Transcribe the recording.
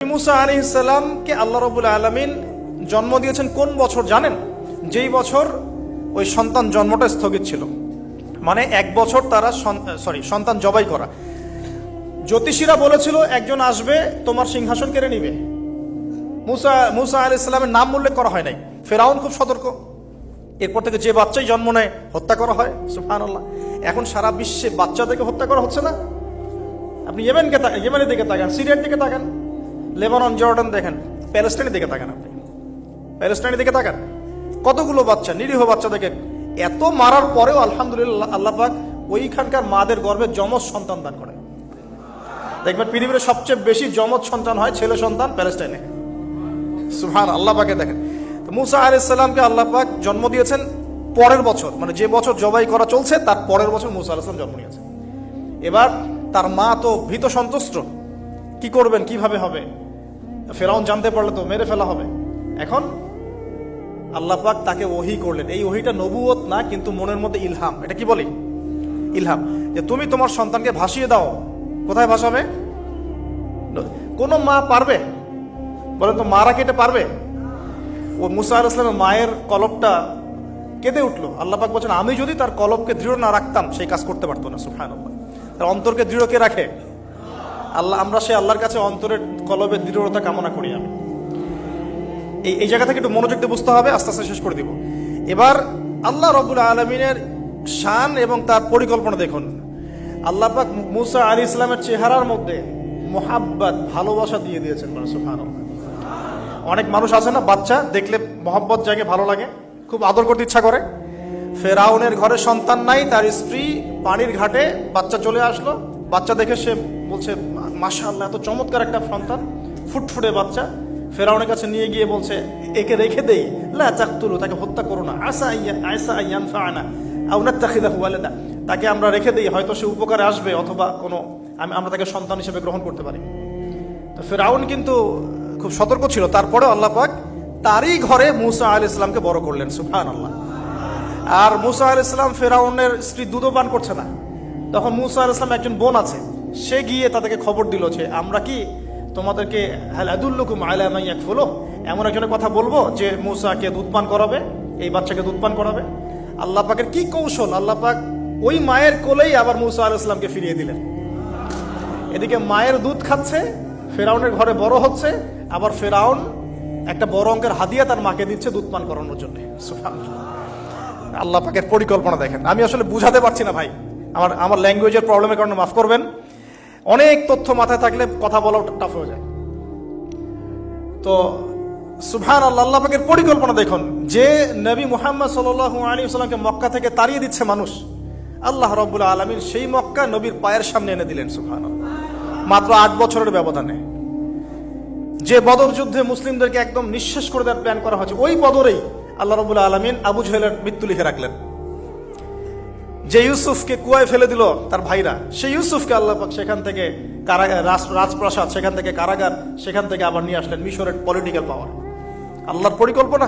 মুসা আলাইহিস সালামকে আল্লাহ রাব্বুল আলামিন জন্ম দিয়েছেন কোন বছর জানেন? যেই বছর ওই সন্তান জন্মটা স্থগিত ছিল, মানে এক বছর তারা সন্তান জবাই করা। জ্যোতিষীরা বলেছিল একজন আসবে তোমার সিংহাসন কেড়ে নিবে। মুসা আলাইহিস সালামের নাম উল্লেখ করা হয় নাই। ফেরাউন খুব সতর্ক, এরপর থেকে যে বাচ্চাই জন্ম নেয় হত্যা করা হয়। সুবহানাল্লাহ। এখন সারা বিশ্বে বাচ্চাদেরকে হত্যা করা হচ্ছে না? আপনি ইয়েমেনের দিকে তাকান, সিরিয়ার দিকে তাকান, লেবানন, জর্ডান দেখেন, প্যালেস্টাইনের দিকে তাকান, আপনি প্যালেস্টাইনের দিকে তাকান, কতগুলো বাচ্চা, নিরীহ বাচ্চাদেরকে এত মারার পরেও আলহামদুলিল্লাহ আল্লাহ পাক ওইখানকার মাদের গর্ভে যমজ সন্তান দান করে। দেখবেন পৃথিবীর সবচেয়ে বেশি যমজ সন্তান হয় ছেলে সন্তান প্যালেস্টাইনে। সুবহান আল্লাহ পাকে দেখেন। তো মুসা আলাইহিস সালামকে আল্লাহ পাক জন্ম দিয়েছেন পরের বছর, মানে যে বছর জবাই করা চলছে তার পরের বছর মুসা আলাইহিস সালাম জন্ম নিয়েছেন। এবার তার মা তো ভীত সন্তুষ্ট, কি করবেন, কিভাবে হবে, ফেরাউন জানতে পারলে তো মেরে ফেলা হবে। এখন আল্লাহ পাক তাকে ওহী করলেন। এই ওহীটা নবুয়ত না, কিন্তু মনের মধ্যে ইলহাম। এটা কি বলি? ইলহাম। যে তুমি তোমার সন্তানকে ভাসিয়ে দাও। কোথায় ভাসাবে? কোন মা পারবে বলেন তো? মারা কেটে পারবে? ও মুসা আলাইহিস সালামের মায়ের কলবটা কেঁদে উঠলো। আল্লাহ পাক বলছেন আমি যদি তার কলবকে দৃঢ় না রাখতাম সেই কাজ করতে পারতো না। সুবহানাল্লাহ। তার অন্তরকে দৃঢ় কে রাখে? আল্লাহ। আমরা সে আল্লাহর কাছে অন্তরের কলবের দৃঢ়তা কামনা করি। আমি এই জায়গা থেকে একটু মনোযোগ দিয়ে বুঝতে হবে, আস্তে আস্তে শেষ করে দিব। এবার আল্লাহ রাব্বুল আলামিনের শান এবং তার পরিকল্পনা দেখুন। আল্লাহ পাক মুসা আলাইহিস সালামের চেহারার মধ্যে মোহাব্বত, ভালোবাসা দিয়ে দিয়েছেন। সুবহানাল্লাহ। অনেক মানুষ আছে না, বাচ্চা দেখলে মোহাব্বত জাগে, ভালো লাগে, খুব আদর করতে ইচ্ছা করে। ফেরাউনের ঘরে সন্তান নাই, তার স্ত্রী পানির ঘাটে বাচ্চা চলে আসলো। বাচ্চা দেখে সে বলছে মাশাআল্লাহ, এত চমৎকার একটা সন্তান, ফুটফুটে বাচ্চা। ফেরাউনের কাছে নিয়ে গিয়ে বলছে একে রেখে দেই, লা তাকতুলু, তাকে হত্যা করো না, আসা ইয়ানফা'না আও নাত্তাখিযাহু ওয়ালাদা, তাকে আমরা রেখে দেই, হয়তো সে উপকারে আসবে, অথবা কোনো আমরা তাকে সন্তান হিসেবে গ্রহণ করতে পারি। তো ফেরাউন কিন্তু খুব সতর্ক ছিল, তারপরেও আল্লাহ পাক তারই ঘরে মুসা আলাইহিস সালামকে বড় করলেন। সুবহানাল্লাহ। আর মুসা আলাইহিস সালাম ফেরাউনের স্ত্রী দুধও পান করছে না। তখন মুসা আলাইহিস সালাম একজন বোন আছে, সে গিয়ে তাদেরকে খবর দিল যে আমরা কি তোমাদেরকে হাল আদুল্লুকুম আলা মান ইয়াকফুলু, এমন একজনের কথা বলবো যে মুসাকে দুধ পান করাবে, এই বাচ্চাকে দুধ পান করাবে। আল্লাহ পাকের কি কৌশল! আল্লাহ পাক ওই মায়ের কোলেই আবার মুসা আলাইহিস সালামকে ফিরিয়ে দিলেন। এদিকে মায়ের দুধ খাচ্ছে, ফেরাউনের ঘরে বড় হচ্ছে, আবার ফেরাউন একটা বড় অঙ্কের হাদিয়া তার মাকে দিচ্ছে দুধ পান করানোর জন্য। সুবহানাল্লাহ। আল্লাহ পাকের পরিকল্পনা দেখেন। আমি আসলে বুঝাতে পারছি না ভাই, আমার ল্যাঙ্গুয়েজের প্রবলেমের কারণে মাফ করবেন। অনেক তথ্য মাথায় থাকলে কথা বলা টাফ হয়ে যায়। তো সুবহানাল্লাহ, আল্লাহ পাকের পরিকল্পনা দেখুন। যে নবী মুহাম্মদ সাল্লাল্লাহু আলাইহি ওয়াসাল্লামকে মক্কা থেকে তাড়িয়ে দিচ্ছে মানুষ, আল্লাহ রাব্বুল আলামিন সেই মক্কা নবীর পায়ের সামনে এনে দিলেন। সুবহানাল্লাহ। মাত্র 8 বছরের ব্যবধানে। যে বদর যুদ্ধে মুসলিমদেরকে একদম নিঃশেষ করে দেওয়ার প্ল্যান করা হয়েছে, ওই বদরেই আল্লাহ রাব্বুল আলামিন আবু জাহেলের মৃত্যু লিখে রাখলেন। যে ইউসুফকে কুয়ায় ফেলে দিল তার ভাইরা, সেই ইউসুফকে আল্লাহ পাক সেখান থেকে রাজপ্রাসাদ, সেখান থেকে কারাগার, সেখান থেকে আবার নিয়ে আসলেন মিশরের পলিটিক্যাল পাওয়ার। আল্লাহর পরিকল্পনা।